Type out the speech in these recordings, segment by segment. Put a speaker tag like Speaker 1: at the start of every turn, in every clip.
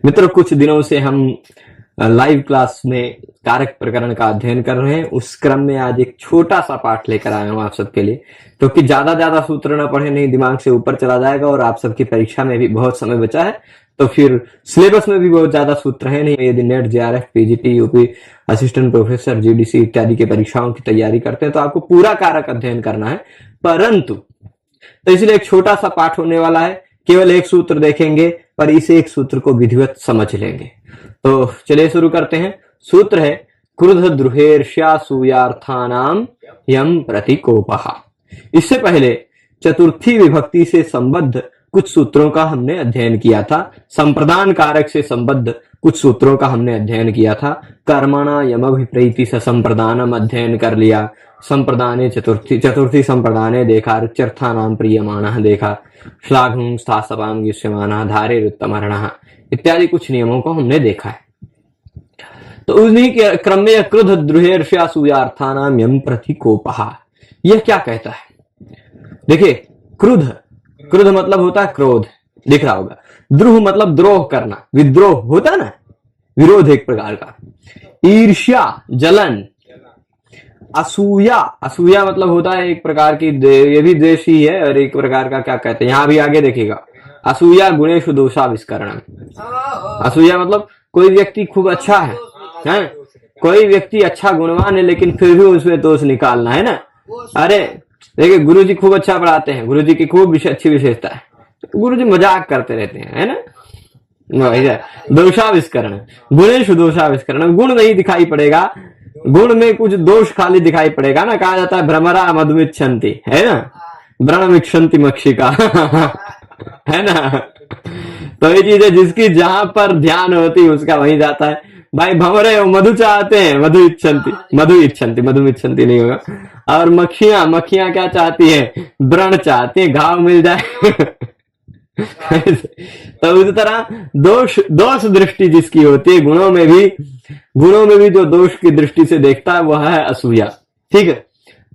Speaker 1: मित्रों, कुछ दिनों से हम लाइव क्लास में कारक प्रकरण का अध्ययन कर रहे हैं। उस क्रम में आज एक छोटा सा पाठ लेकर आया हूं आप सबके लिए, क्योंकि ज्यादा सूत्र ना पढ़े नहीं दिमाग से ऊपर चला जाएगा और आप सबकी परीक्षा में भी बहुत समय बचा है, तो फिर सिलेबस में भी बहुत ज्यादा सूत्र है नहीं। यदि net, JRF, PGT, UP, assistant professor, GDC इत्यादि की परीक्षाओं की तैयारी करते हैं तो आपको पूरा कारक अध्ययन करना है। परंतु तो इसलिए एक छोटा सा पाठ होने वाला है, केवल एक सूत्र देखेंगे पर इस एक सूत्र को विधिवत समझ लेंगे। तो चलिए शुरू करते हैं। सूत्र है क्रुध द्रुहेर्ष्यासूयार्थानाम यम प्रतिकोपः। इससे पहले चतुर्थी विभक्ति से संबद्ध कुछ सूत्रों का हमने अध्ययन किया था। संप्रदान कारक से संबद्ध कुछ सूत्रों का हमने अध्ययन किया था। कर्मणा यमभिप्रीति स संप्रदानम अध्ययन कर लिया। संप्रदाने चतुर्थी संप्रदाने देखा। रुच्यर्थानाम प्रीयमाणः देखा। श्लाघं स्थासवाम गीष्यमानः धारेरुत्तमर्णः इत्यादि कुछ नियमों को हमने देखा है। तो उन्हीं के क्रम में क्रुध द्रुहेर्ष्यासूयार्थानाम यम प्रतिकोपः, यह क्या कहता है? देखिए, क्रुध मतलब होता है क्रोध, दिख रहा होगा। द्रुह मतलब द्रोह करना, विद्रोह होता है ना, विरोध एक प्रकार का। ईर्ष्या, जलन। असूया मतलब होता है एक प्रकार की, ये भी द्वेष ही है और एक प्रकार का क्या कहते हैं, यहां भी आगे देखिएगा, असूया गुणेषु दोषाविष्करणम। असूया मतलब कोई व्यक्ति खूब अच्छा है, कोई व्यक्ति अच्छा गुणवान है लेकिन फिर भी उसमें दोष निकालना है ना। अरे देखिए, गुरुजी खूब अच्छा पढ़ाते हैं, गुरुजी की खूब अच्छी विशेषता है, गुरुजी मजाक करते रहते हैं, है ना। दोषाविष्करण, गुणेषु दोषाविष्करण। गुण नहीं दिखाई पड़ेगा, गुण में कुछ दोष खाली दिखाई पड़ेगा ना। कहा जाता है भ्रमरा मधुमिच्छन्ति, है ना, व्रणमिच्छन्ति मक्षिका है ना। तो ये चीज है, जिसकी जहां पर ध्यान होती है उसका वहीं जाता है। भाई भंवरे मधु चाहते हैं, मधु इच्छन्ति नहीं होगा। और मक्खियां क्या चाहती है? व्रण चाहती है, घाव मिल जाए तो उस तरह दोष दृष्टि जिसकी होती है, गुणों में भी जो दोष की दृष्टि से देखता है वह है असूया। ठीक है,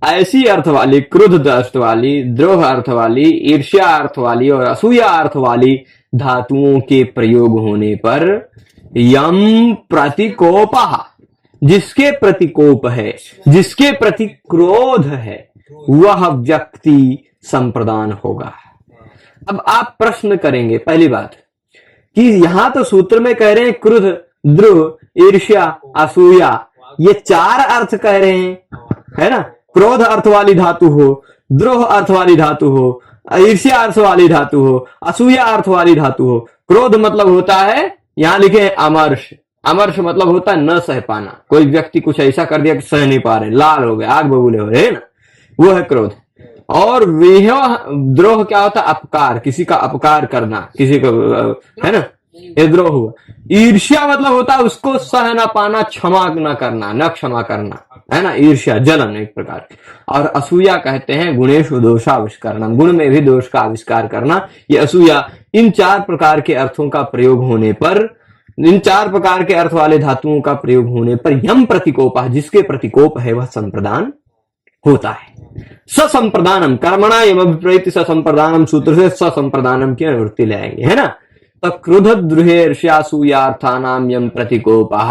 Speaker 1: ऐसी अर्थ वाली, क्रुद्ध अर्थ वाली, द्रोह अर्थ वाली, ईर्ष्या अर्थ वाली और असूया अर्थ वाली धातुओं के प्रयोग होने पर यम प्रतिकोपः, जिसके प्रतिकोप है, जिसके प्रति क्रोध है, वह व्यक्ति संप्रदान होगा। अब आप प्रश्न करेंगे, पहली बात कि यहां तो सूत्र में कह रहे हैं क्रुद्ध, द्रुह, ईर्ष्या, असूया, ये चार अर्थ कह रहे हैं, है ना। क्रोध अर्थ वाली धातु हो, द्रोह अर्थ वाली धातु हो, ईर्ष्या अर्थ वाली धातु हो, असूया अर्थ वाली धातु हो। क्रोध मतलब होता है, यहां लिखे अमर्ष। अमर्ष मतलब होता है न सह पाना। कोई व्यक्ति कुछ ऐसा कर दिया कि सह नहीं पा रहे, लाल हो गए, आग बबूले हो रहे, है ना, वो है क्रोध। और द्रोह क्या होता है? अपकार, किसी का अपकार करना, किसी को, है ना, ये द्रोह हुआ। ईर्ष्या मतलब होता है उसको सह न पाना, क्षमा न करना, न क्षमा करना, है ना, ईर्ष्या, जलन एक प्रकार। और असूया कहते हैं गुणेषु दोषाविष्करणम, गुण में भी दोष का आविष्कार करना, ये असूया। इन चार प्रकार के अर्थों का प्रयोग होने पर, इन चार प्रकार के अर्थ वाले धातुओं का प्रयोग होने पर यम प्रतिकोपः, जिसके प्रतिकोप है वह संप्रदान होता है। ससंप्रदानम, कर्मणा यमभिप्रीति ससंप्रदानम सूत्र से ससंप्रदानम की अनुवृत्ति ले आएंगे, है ना। तो क्रुद्ध द्रुहेर्ष्यासूयार्थानाम यम प्रतिकोपः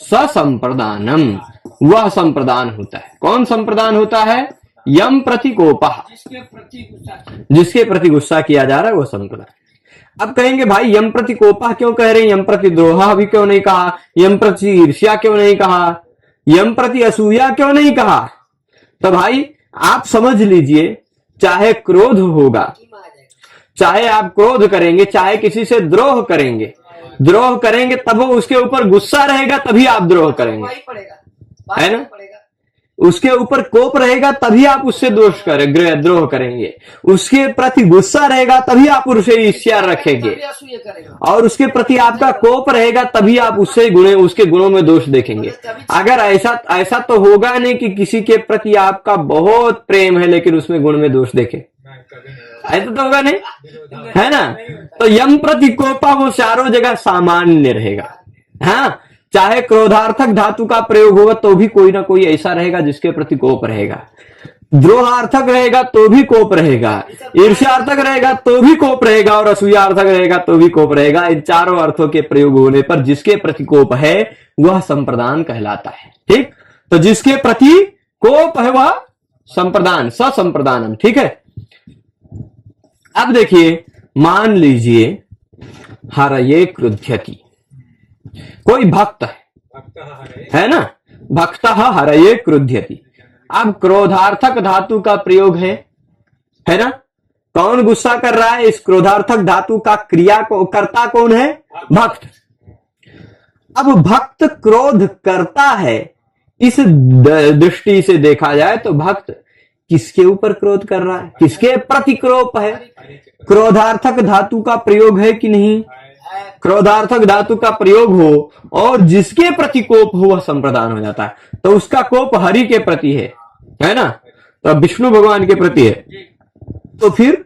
Speaker 1: ससंप्रदानम, वह संप्रदान होता है। कौन संप्रदान होता है? यम प्रतिकोपः, जिसके प्रति गुस्सा किया जा रहा है वह संप्रदान। अब कहेंगे भाई यम प्रतिकोपः क्यों कह रहे हैं, यम प्रति द्रोह भी क्यों नहीं कहा, यम प्रति ईर्ष्या क्यों नहीं कहा, यम प्रति असूया क्यों नहीं कहा? तो भाई आप समझ लीजिए, चाहे क्रोध होगा, चाहे आप क्रोध करेंगे, चाहे किसी से द्रोह करेंगे तब वो उसके ऊपर गुस्सा रहेगा तभी आप द्रोह करेंगे, है ना। उसके ऊपर कोप रहेगा तभी आप उससे द्रोह करेंगे। उसके प्रति गुस्सा रहेगा तभी आप उससे ईर्ष्या रखेंगे, और उसके प्रति आपका कोप रहेगा तभी आप उसके गुणों में दोष देखेंगे। अगर ऐसा तो होगा नहीं कि किसी के प्रति आपका बहुत प्रेम है लेकिन उसमें गुण में दोष देखे, ऐसा तो होगा नहीं, है ना। तो यम प्रतिकोपः वो चारों जगह सामान्य रहेगा। हाँ, चाहे क्रोधार्थक धातु का प्रयोग होगा तो भी कोई ना कोई ऐसा रहेगा जिसके प्रति कोप रहेगा। द्रोहार्थक रहेगा तो भी कोप रहेगा, ईर्ष्यार्थक रहेगा तो भी कोप रहेगा, और असूयार्थक रहेगा तो भी कोप रहेगा। इन चारों अर्थों के प्रयोग होने पर जिसके प्रति कोप है वह संप्रदान कहलाता है। ठीक, तो जिसके प्रति कोप है वह संप्रदान, ससंप्रदानम। ठीक है, अब देखिए, मान लीजिए हरये क्रुध्यति, कोई भक्त है ना, भक्तः हरये क्रुध्यति। अब क्रोधार्थक धातु का प्रयोग है ना, कौन गुस्सा कर रहा है? इस क्रोधार्थक धातु का क्रिया को कर्ता कौन है? भक्त। अब भक्त क्रोध करता है, इस दृष्टि से देखा जाए तो भक्त किसके ऊपर क्रोध कर रहा है? किसके प्रति क्रोध है? क्रोधार्थक धातु का प्रयोग है कि नहीं? क्रोधार्थक धातु का प्रयोग हो और जिसके प्रति कोप हो वह संप्रदान हो जाता है। तो उसका कोप हरि के प्रति है ना, तो विष्णु भगवान के प्रति है, तो फिर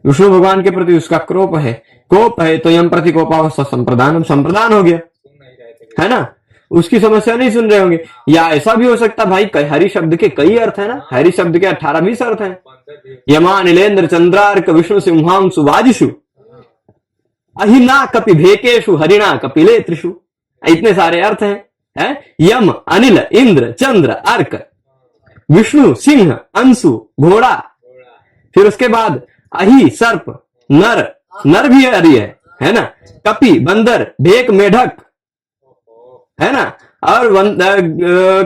Speaker 1: विष्णु भगवान के प्रति उसका कोप है तो यम प्रति कोपावस्था संप्रदान, संप्रदान हो गया, है ना। उसकी समस्या नहीं सुन रहे होंगे। या ऐसा भी हो सकता भाई, हरि शब्द के कई अर्थ है ना, हरि शब्द के 18-20 अर्थ हैं। यमा नीलेन्द्र चंद्रार्क विष्णु सिंहां सुवाजिषु अहिना कपि भेकेशु हरिणा कपिले त्रिषु, इतने सारे अर्थ हैं। यम, अनिल, इंद्र, चंद्र, अर्क, विष्णु, सिंह, अंशु, घोड़ा, फिर उसके बाद अहि सर्प, नर भी हरि है ना, कपि बंदर, भेक मेढक, है ना, और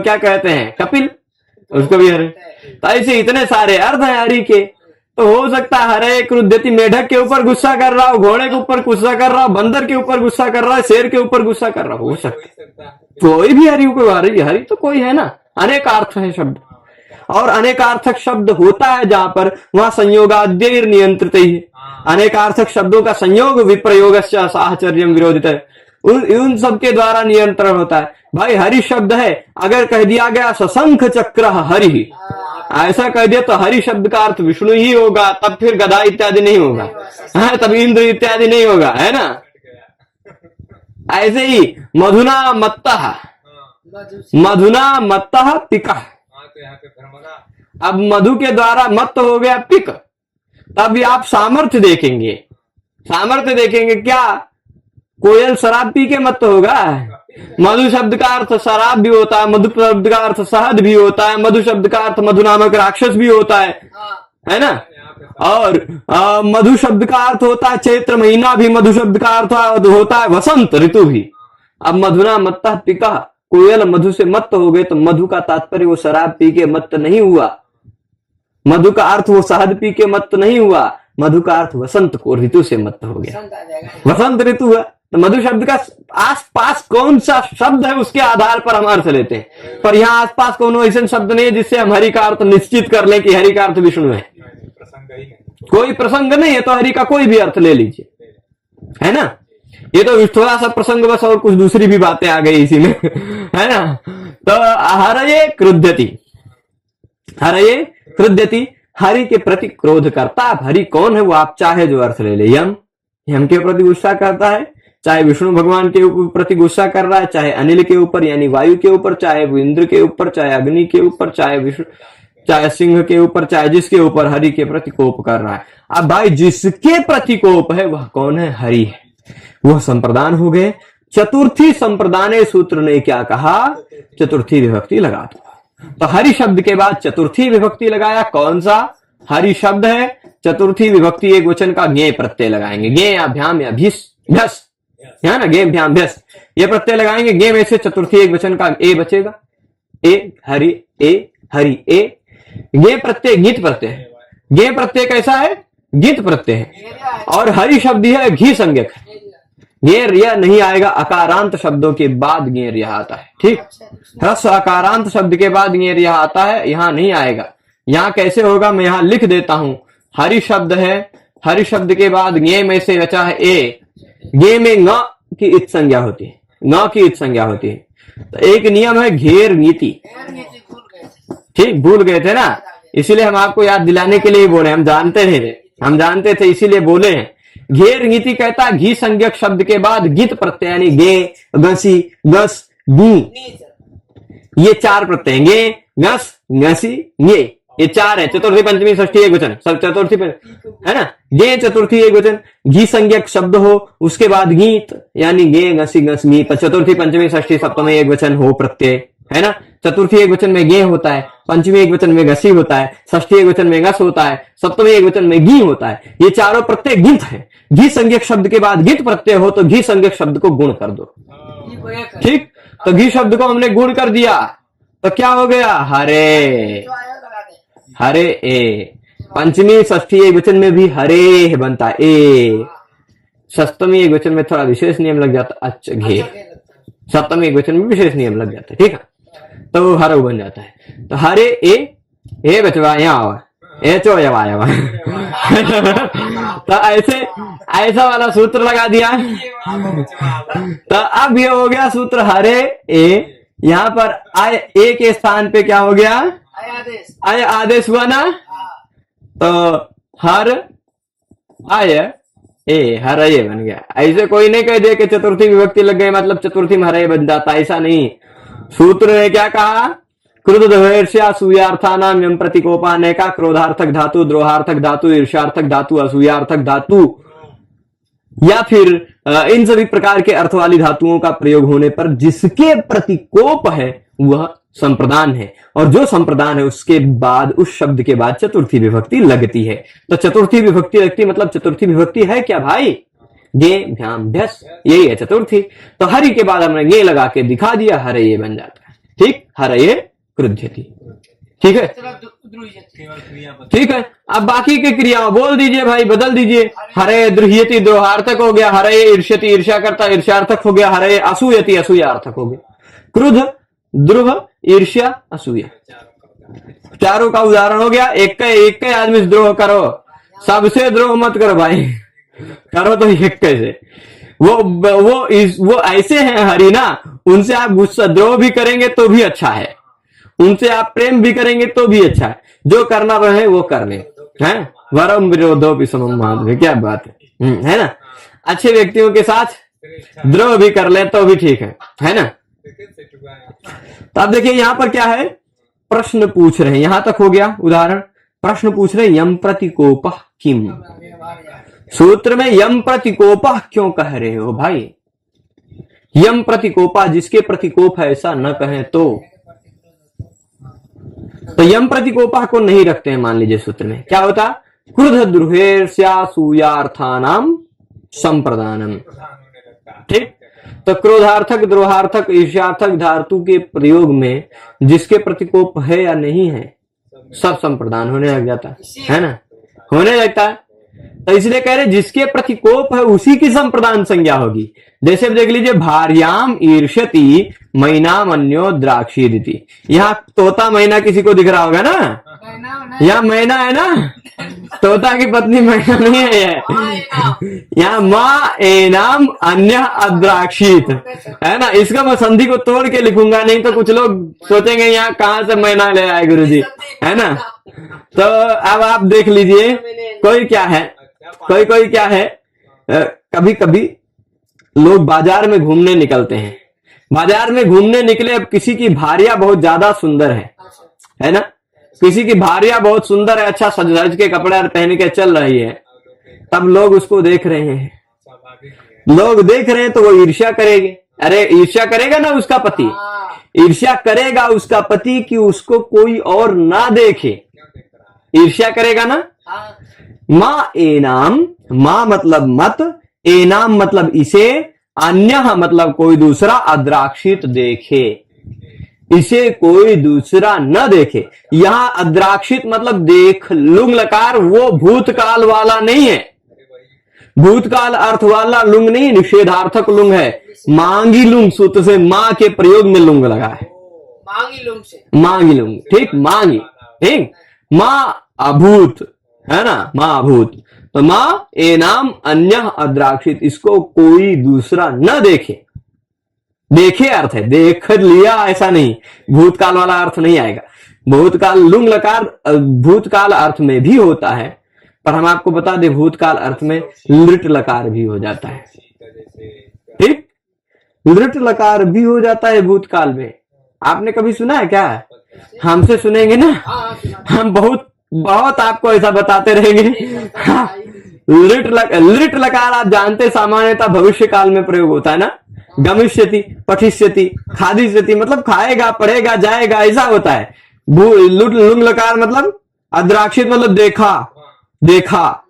Speaker 1: क्या कहते हैं, कपिल, उसको भी हरि। तो ऐसे इतने सारे अर्थ हैं हरि के। तो हो सकता है हरे क्रुध्यति मेढक के ऊपर गुस्सा कर रहा हो, घोड़े के ऊपर गुस्सा कर रहा हो, बंदर के ऊपर गुस्सा कर रहा है, शेर के ऊपर गुस्सा कर रहा हो सकता है। कोई भी हरि को हरि तो कोई है ना, अनेक अर्थ है शब्द, और अनेकार्थक शब्द होता है जहां पर वहां संयोगाद्यैर नियंत्रित ही, अनेकार्थक शब्दों का संयोग विप्रयोग साहचर्यम विरोधित है, उन सबके द्वारा नियंत्रण होता है। भाई हरि शब्द है, अगर कह दिया गया सशंख चक्र हरि, ऐसा कह दिया तो हरि शब्द का अर्थ विष्णु ही होगा, तब फिर गदा इत्यादि नहीं होगा, है, तब इंद्र इत्यादि नहीं होगा, है ना। ऐसे ही मधुना मत्तः पिका, अब मधु के द्वारा मत्त हो गया पिक, तब आप सामर्थ्य देखेंगे क्या? कोयल शराब पी के मत्त होगा? मधु शब्द का अर्थ शराब भी होता है, मधु शब्द का अर्थ शहद भी होता है, मधु शब्द का अर्थ मधु नामक राक्षस भी होता है ना। और मधु शब्द का अर्थ होता है चैत्र महीना भी, मधु शब्द का अर्थ होता है वसंत ऋतु भी। अब मधुना मत्तः पिका, कोयल मधु से मत्त हो गए, तो मधु का तात्पर्य वो शराब पी के मत्त नहीं हुआ, मधु का अर्थ वो शहद पी के मत्त नहीं हुआ, मधु का अर्थ वसंत को ऋतु से मत्त हो गया, वसंत ऋतु हुआ। तो मधु शब्द का आसपास कौन सा शब्द है उसके आधार पर हम अर्थ लेते हैं, पर यहाँ आसपास कौन ऐसा शब्द नहीं है जिससे हम हरि का अर्थ निश्चित कर लें कि हरि का अर्थ विष्णु है। कोई प्रसंग नहीं है, तो हरि का कोई भी अर्थ ले लीजिए, है ना। ये तो थोड़ा सा प्रसंग बस, और कुछ दूसरी भी बातें आ गई इसी में, है ना। तो हरये क्रुध्यति, हरि के प्रति क्रोध करता। अब हरि कौन है वो आप चाहे जो अर्थ ले ले, यम के प्रति गुस्सा करता है, चाहे विष्णु भगवान के प्रति गुस्सा कर रहा है, चाहे अनिल के ऊपर यानी वायु के ऊपर, चाहे वो इंद्र के ऊपर, चाहे अग्नि के ऊपर, चाहे सिंह के ऊपर, चाहे जिसके ऊपर हरि के प्रति कोप कर रहा है। अब भाई जिसके प्रति कोप है वह कौन है? हरि है, वह संप्रदान हो गए। चतुर्थी संप्रदाने सूत्र ने क्या कहा? चतुर्थी विभक्ति लगा दो। तो हरि शब्द के बाद चतुर्थी विभक्ति लगाया, कौन सा? हरि शब्द है, चतुर्थी विभक्ति एक वचन का ज्ञेय प्रत्यय लगाएंगे, ज्ञेय या भ्याम या भ्यस, है ना, ज्ञेय भ्याम भ्यस, ये प्रत्यय लगाएंगे। ज्ञेय में से चतुर्थी एक वचन का ए बचेगा, ए हरि ए। ज्ञेय प्रत्यय गीत प्रत्यय है, ज्ञेय प्रत्यय कैसा है? गीत प्रत्यय है, और हरि शब्द है घी संज्ञक है। ज्ञेय रिया नहीं आएगा, अकारांत शब्दों के बाद ज्ञेय रिया आता है, ठीक। ह्रस्व अकारांत शब्द के बाद ज्ञेय रिया आता है, यहाँ नहीं आएगा। यहाँ कैसे होगा मैं यहाँ लिख देता हूं। हरि शब्द है, हरि शब्द के बाद ज्ञेय में से बचा है ए, ज्ञेय में ङ की इत संज्ञा होती है, ङ की इत संज्ञा होती है। तो एक नियम है घेर नीति, ठीक, भूल गए थे ना, इसीलिए हम आपको याद दिलाने के लिए बोले, हम जानते थे इसीलिए बोले हैं। घेर नीति कहता है घी संज्ञक शब्द के बाद गित प्रत्यय यानी गे, गसी, गस, गी, ये चार प्रत्यय गे, ngस, ngसी, गे, ये चार है, चतुर्थी पंचमी षष्ठी एक वचन, सब चतुर्थी है ना। गे चतुर्थी एक वचन, घी संज्ञक शब्द हो, उसके बाद गीत यानी गे ngसी ngस गी, चतुर्थी पंचमी षष्ठी सप्तमी एक वचन हो प्रत्यय, है ना। चतुर्थी एक वचन में गे होता है, पंचमी एक वचन में घसी होता है, षष्ठी एक वचन में ngस होता है, सप्तमी एक वचन में गी होता है। ये चारों प्रत्यय गिंत है। घी संज्ञक शब्द के बाद गिंत प्रत्यय हो तो घी संज्ञक शब्द को गुण कर दो, ठीक। तो घी शब्द को हमने गुण कर दिया तो क्या हो गया, हरे, हरे ए। पंचमी षष्ठी एक वचन में भी हरे बनता है, ए। सप्तमी एक वचन में थोड़ा विशेष नियम लग जाता, अच्छा घे। सप्तमी एक वचन में विशेष नियम लग जाता है, ठीक है। तो हरो बन जाता है। तो हरे ए बचवा यहाँ आवा, ए चो आया तो ऐसा वाला सूत्र लगा दिया। तो अब ये हो गया सूत्र हरे ए। यहाँ पर आय ए के स्थान पे क्या हो गया, आय आदेश हुआ ना। तो हर आय ए, हर ये बन गया। ऐसे कोई नहीं कह दे कि चतुर्थी विभक्ति लग गई मतलब चतुर्थी में हरे बन जाता, ऐसा नहीं। सूत्र ने क्या कहा, क्रोध ईर्ष्या असूयार्थानाम यम प्रतिकोपा ने का क्रोधार्थक धातु, द्रोहार्थक धातु, ईर्ष्यार्थक धातु, असूयार्थक धातु या फिर इन सभी प्रकार के अर्थ वाली धातुओं का प्रयोग होने पर जिसके प्रतिकोप है वह संप्रदान है, और जो संप्रदान है उसके बाद उस शब्द के बाद चतुर्थी विभक्ति लगती है। तो चतुर्थी विभक्ति लगती मतलब चतुर्थी विभक्ति है क्या भाई, गे भ्याम भ्यस, यही है चतुर्थी। तो हरि के बाद हमने गे लगा के दिखा दिया, हरे ये बन जाता है, ठीक। हरे क्रुध्यति, ठीक है, ठीक है। अब बाकी की क्रियाओं बोल दीजिए भाई, बदल दीजिए। हरे द्रुह्यति द्रोहार्थक हो गया, हरे ईर्ष्यति ईर्ष्या करता ईर्ष्यार्थक हो गया, हरे असूयति असूयार्थक हो गया। क्रुद्ध, द्रुह, ईर्ष्या, असूया, चारों का उदाहरण हो गया। एक का आदमी से द्रोह करो, सबसे द्रोह मत करो भाई, करो तो एक कैसे। वो ऐसे हैं हरि ना, उनसे आप गुस्सा द्रोह भी करेंगे तो भी अच्छा है, उनसे आप प्रेम भी करेंगे तो भी अच्छा है। जो करना रहे वो कर ले, है वरम विरोधो भी समम माधव, क्या बात है ना। अच्छे व्यक्तियों के साथ द्रोह भी कर ले तो भी ठीक है ना। तो अब देखिए यहां पर क्या है, प्रश्न पूछ रहे हैं, यहां तक हो गया उदाहरण। प्रश्न पूछ रहे यम प्रतिकोप किम, सूत्र में यम प्रतिकोप क्यों कह रहे हो भाई। यम प्रतिकोपा, जिसके प्रतिकोप है ऐसा न कहें तो यम प्रतिकोपा को नहीं रखते हैं। मान लीजिए सूत्र में क्या होता, क्रुद्ध द्रुहेर्ष्यासूयार्थानाम संप्रदानम, ठीक। तो क्रोधार्थक, द्रोहार्थक, ईर्ष्यार्थक धातु के प्रयोग में जिसके प्रतिकोप है या नहीं है सब संप्रदान होने लग जाता है ना, होने लगता है। तो इसलिए कह रहे जिसके प्रतिकोप है उसी की संप्रदान संज्ञा होगी। जैसे देख लीजिए, भार्याम ईर्ष्यति मैनाम अन्यो द्राक्षीदिति। यहाँ तोता मैना किसी को दिख रहा होगा ना, यहाँ मैना है ना, तोता की पत्नी मैना नहीं है। यहाँ माँ एनाम अन्य अद्राक्षित है ना। इसका मैं संधि को तोड़ के लिखूंगा, नहीं तो कुछ लोग सोचेंगे यहाँ कहाँ से मैना ले आए गुरुजी, है ना। तो अब आप देख लीजिए, कोई क्या है, कोई क्या है, कभी कभी लोग बाजार में घूमने निकलते हैं। बाजार में घूमने निकले, अब किसी की भार्या बहुत ज्यादा सुंदर है ना, किसी की भार्या बहुत सुंदर है, अच्छा सज धज के कपड़े पहन के चल रही है, तब लोग उसको देख रहे हैं, लोग देख रहे हैं तो वो ईर्ष्या करेंगे। अरे ईर्ष्या करेगा ना उसका पति, ईर्ष्या करेगा उसका पति कि उसको कोई और ना देखे, ईर्ष्या करेगा ना। माँ एनाम, माँ मतलब मत, एनाम मतलब इसे, अन्य मतलब कोई दूसरा, अद्राक्षित देखे, इसे कोई दूसरा न देखे। यहां अद्राक्षित मतलब देख, लुंग लकार वो भूतकाल वाला नहीं है, भूतकाल अर्थ वाला लुंग नहीं, निषेधार्थक लुंग है। मांगी लुंग सूत्र से मां के प्रयोग में लुंग लगा है, मांगी लुंग से, मांगी लुंग, ठीक, मांगी, ठीक। मां अभूत है ना, मां अभूत। तो मां एनाम अन्य अद्राक्षित, इसको कोई दूसरा न देखे। देखे अर्थ है देख लिया, ऐसा नहीं, भूतकाल वाला अर्थ नहीं आएगा। भूतकाल लुंग लकार भूतकाल अर्थ में भी होता है, पर हम आपको बता दें भूतकाल अर्थ में लृट लकार भी हो जाता है, ठीक, लृट लकार भी हो जाता है भूतकाल में। आपने कभी सुना है क्या, हमसे सुनेंगे ना, हम बहुत बहुत आपको ऐसा बताते रहेंगे। हाँ, लिट लकार आप जानते सामान्यतः भविष्य काल में प्रयोग होता है ना, गमिष्यति, पठिष्यति, खादिष्यति मतलब खाएगा, पढ़ेगा, जाएगा, ऐसा होता है। लुंग लकार मतलब अद्राक्षित मतलब देखा, देखा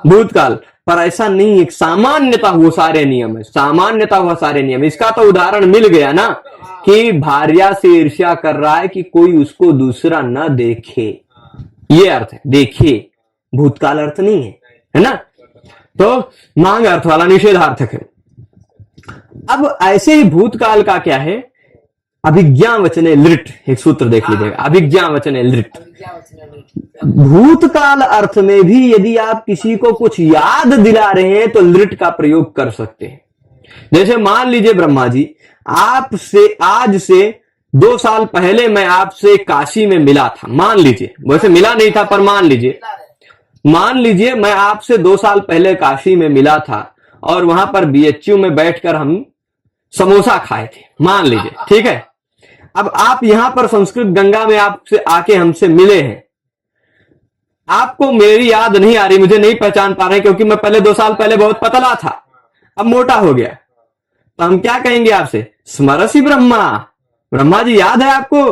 Speaker 1: भूतकाल, पर ऐसा नहीं, एक सामान्यता हुआ सारे नियम है, सामान्यता हुआ सारे नियम। इसका तो उदाहरण मिल गया ना कि भार्या से ईर्ष्या कर रहा है कि कोई उसको दूसरा न देखे, ये अर्थ है, देखे, भूतकाल अर्थ नहीं है ना। तो मांग अर्थ वाला निषेधार्थक है। अब ऐसे ही भूतकाल का क्या है, अभिज्ञा वचने लिट, एक सूत्र देख लीजिएगा, अभिज्ञा वचने लिट। भूतकाल अर्थ में भी यदि आप किसी को कुछ याद दिला रहे हैं तो लिट का प्रयोग कर सकते हैं। जैसे मान लीजिए ब्रह्मा जी, आपसे आज से 2 साल पहले मैं आपसे काशी में मिला था, मान लीजिए, वैसे मिला नहीं था पर मान लीजिए मैं आपसे 2 साल पहले काशी में मिला था और वहां पर बीएचयू में बैठकर हम समोसा खाए थे, मान लीजिए, ठीक है। अब आप यहां पर संस्कृत गंगा में आपसे आके हमसे मिले हैं, आपको मेरी याद नहीं आ रही, मुझे नहीं पहचान पा रहे क्योंकि मैं पहले 2 साल पहले बहुत पतला था, अब मोटा हो गया, तो हम क्या कहेंगे आपसे, स्मरसि ब्रह्मा, ब्रह्मा जी याद है आपको,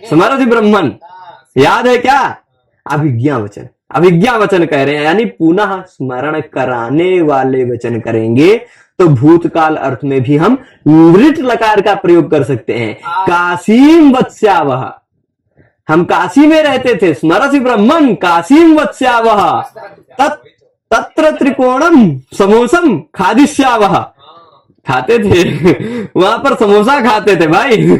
Speaker 1: स्मरसि ब्रह्मन, याद है क्या, अभिज्ञा वचन, अभिज्ञा वचन कह रहे हैं, यानी पुनः स्मरण कराने वाले वचन करेंगे। तो भूतकाल अर्थ में भी हम लिट लकार का प्रयोग कर सकते हैं। काशीम वत्स्यावह, हम काशी में रहते थे, स्मरसि ब्रह्मन काशीम वत्स्यावह, तत्र त्रिकोणम समोसम खादिष्यावह, खाते थे वहां पर समोसा खाते थे भाई,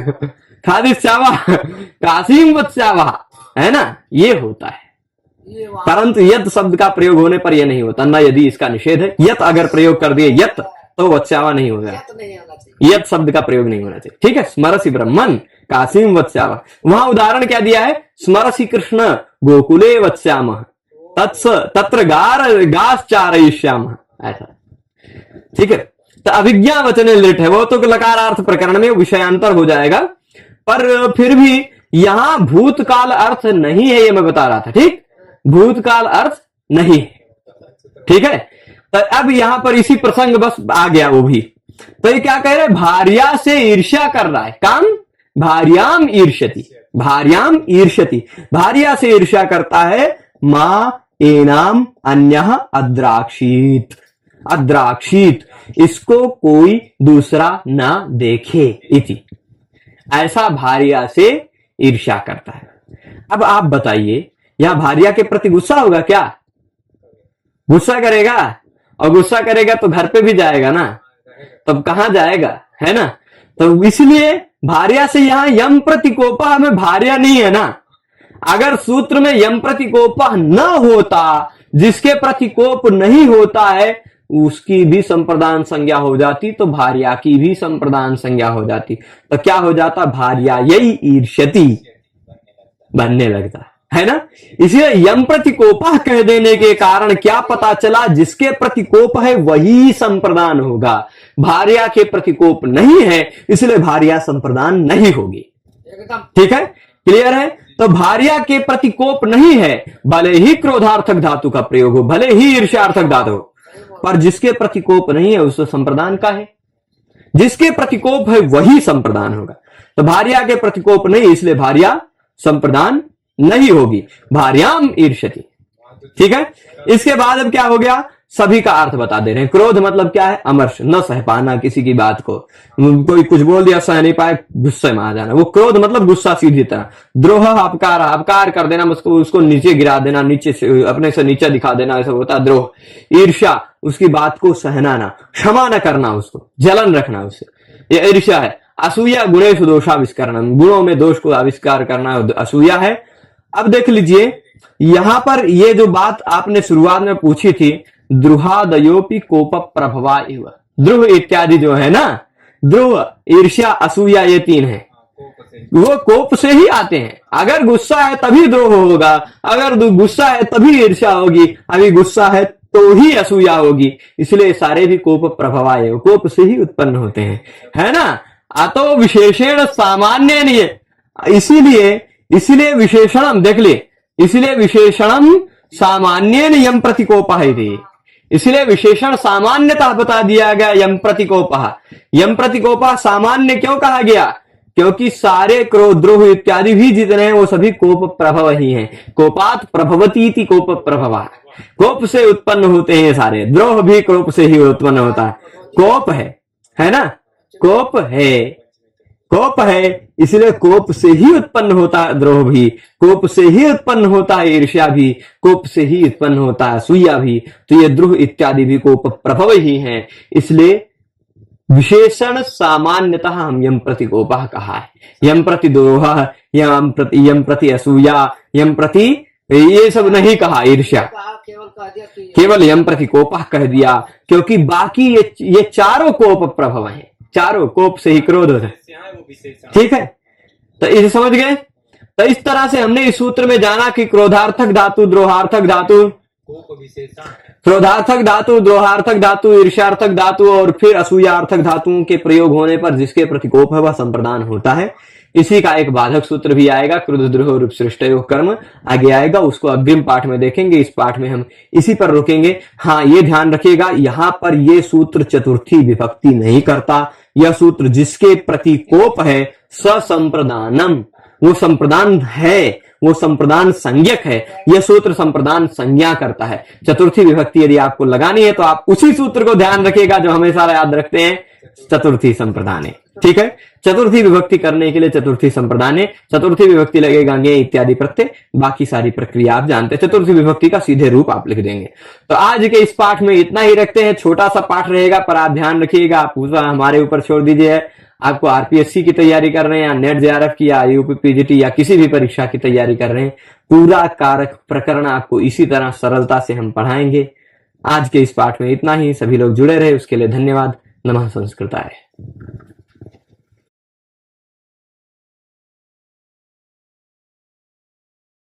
Speaker 1: खादिष्यावह काशीम वत्स्यावह, है ना, ये होता है। परंतु यत शब्द का प्रयोग होने पर यह नहीं होता ना, यदि इसका निषेध है। यत अगर प्रयोग कर दिए यत तो वत्स्यावा नहीं होगा, यत शब्द का प्रयोग नहीं होना चाहिए, ठीक है। स्मरसि ब्रह्मन काशीम वत्स्यावा, वहां उदाहरण क्या दिया है, स्मरसि कृष्ण गोकुले वत्स्याम तत्र गाश्चारयिष्याम, ऐसा, ठीक है। तो अभिज्ञा वचन लिट है, वो तो लकारार्थ प्रकरण में विषयांतर हो जाएगा, पर फिर भी यहां भूतकाल अर्थ नहीं है, ये मैं बता रहा था, ठीक, भूतकाल अर्थ नहीं है, ठीक है। तो अब यहां पर इसी प्रसंग बस आ गया वो भी, तो ये क्या कह रहे, भार्या से ईर्ष्या कर रहा है, काम भार्याम ईर्ष्यति, भार्याम ईर्ष्यति, भार्या से ईर्ष्या करता है, मां एनाम अन्यः अद्राक्षीत, अद्राक्षीत, इसको कोई दूसरा ना देखे इति, ऐसा भार्या से ईर्ष्या करता है। अब आप बताइए, यहां भार्या के प्रति गुस्सा होगा क्या, गुस्सा करेगा, और गुस्सा करेगा तो घर पे भी जाएगा ना, तब कहां जाएगा, है ना। तो इसलिए भार्या से यहां यम प्रतिकोपा में भार्या नहीं है ना, अगर सूत्र में यम प्रतिकोपा न होता, जिसके प्रतिकोप नहीं होता है उसकी भी संप्रदान संज्ञा हो जाती, तो भार्या की भी संप्रदान संज्ञा हो जाती, तो क्या हो जाता, भार्या यही ईर्ष्यति बनने लगता है ना। इसलिए यम प्रतिकोपा कह देने के कारण क्या पता चला, जिसके प्रतिकोप है वही संप्रदान होगा, भार्या के प्रतिकोप नहीं है इसलिए भार्या संप्रदान नहीं होगी, ठीक है, क्लियर है। तो भार्या के प्रतिकोप नहीं है, भले ही क्रोधार्थक धातु का प्रयोग हो, भले ही ईर्ष्यार्थक धातु हो, पर जिसके प्रतिकोप नहीं है उसको संप्रदान का है, जिसके प्रतिकोप है वही संप्रदान होगा। तो भार्या के प्रतिकोप नहीं, इसलिए भार्या संप्रदान नहीं होगी, भार्याम ईर्ष्यति, ठीक है। इसके बाद अब क्या हो गया, सभी का अर्थ बता दे रहे हैं। क्रोध मतलब क्या है, अमर्ष, न सह पाना किसी की बात को, कोई कुछ बोल दिया सह नहीं पाए, गुस्से में आ जाना, वो क्रोध मतलब गुस्सा सीधी तरह। द्रोह अपकार, अपकार कर देना, उसको नीचे गिरा देना, नीचे से अपने से नीचे दिखा देना, ऐसा होता है द्रोह। ईर्ष्या, उसकी बात को सहना ना, क्षमा न करना, उसको जलन रखना उससे, ये ईर्ष्या है। असूया गुणेषु दोषाविष्करणम, गुणों में दोष को आविष्कार करना असूया है। अब देख लीजिए यहां पर ये जो बात आपने शुरुआत में पूछी थी, द्रुहादयोपि कोप प्रभवा एव, द्रुह इत्यादि जो है ना, द्रुह, ईर्ष्या, असूया, ये 3 है, वो कोप से ही आते हैं। अगर गुस्सा है तभी द्रोह होगा, अगर गुस्सा है तभी ईर्ष्या होगी, अभी गुस्सा है तो ही असूया होगी, इसलिए सारे भी कोप प्रभवा एव, कोप से ही उत्पन्न होते हैं, है ना। अतो विशेषण सामान्य नहीं है, इसीलिए इसलिए विशेषणम देख ले, इसलिए विशेषणम सामान्य यम प्रतिकोपः इति, इसलिए विशेषण सामान्यतः बता दिया गया यम प्रतिकोपः। यम प्रतिकोपः सामान्य क्यों कहा गया? क्योंकि सारे क्रोध द्रोह इत्यादि भी जितने हैं वो सभी कोप प्रभव ही हैं। कोपात प्रभवती इति कोप प्रभव, कोप से उत्पन्न होते हैं सारे, द्रोह भी कोप से ही उत्पन्न होता है। कोप है ना, कोप है, कोप है, इसलिए कोप से ही उत्पन्न होता है द्रोह भी, कोप से ही उत्पन्न होता है ईर्ष्या भी, कोप से ही उत्पन्न होता है असूया भी। तो ये द्रोह इत्यादि भी कोप प्रभव ही हैं। इसलिए विशेषण सामान्यतः हम यम प्रति कोपः कहा है, यम प्रति द्रोह, यम प्रति असूया, यम प्रति ये सब नहीं कहा, ईर्ष्या, केवल यम प्रति कोपः कह दिया। क्योंकि बाकी ये चारों कोप प्रभव हैं, चारों कोप से ही क्रोध होता है। ठीक है, तो इसे समझ गए। तो इस तरह से हमने इस सूत्र में जाना कि क्रोधार्थक धातु, द्रोहार्थक धातु, क्रोधार्थक धातु, द्रोहार्थक धातु, ईर्ष्यार्थक धातु और फिर असूयार्थक धातुओं के प्रयोग होने पर जिसके प्रतिकोप है वह संप्रदान होता है। इसी का एक बाधक सूत्र भी आएगा, क्रोध द्रोह रूप सृष्टयो कर्म आगे आएगा, उसको अग्रिम पाठ में देखेंगे। इस पाठ में हम इसी पर रुकेंगे। हाँ, ये ध्यान रखिएगा, यहां पर ये सूत्र चतुर्थी विभक्ति नहीं करता। यह सूत्र जिसके प्रतिकोप है ससंप्रदानम, वो संप्रदान है, वो संप्रदान संज्ञक है। यह सूत्र संप्रदान संज्ञा करता है। चतुर्थी विभक्ति यदि आपको लगानी है तो आप उसी सूत्र को ध्यान रखिएगा जो हमेशा याद रखते हैं, चतुर्थी संप्रदान है। ठीक है, चतुर्थी विभक्ति करने के लिए चतुर्थी संप्रदान है, चतुर्थी विभक्ति लगेगा गे इत्यादि प्रत्यय, बाकी सारी प्रक्रिया आप जानते हैं। चतुर्थी विभक्ति का सीधे रूप आप लिख देंगे। तो आज के इस पाठ में इतना ही रखते हैं, छोटा सा पाठ रहेगा पर आप ध्यान रखिएगा, आप पूरा हमारे ऊपर छोड़ दीजिए। आपको आरपीएससी की तैयारी कर रहे हैं या नेट जेआरएफ की या यूपी पीजीटी या किसी भी परीक्षा की तैयारी कर रहे हैं, पूरा कारक प्रकरण आपको इसी तरह सरलता से हम पढ़ाएंगे। आज के इस पाठ में इतना ही। सभी लोग जुड़े रहे उसके लिए धन्यवाद। नमः संस्कृताय।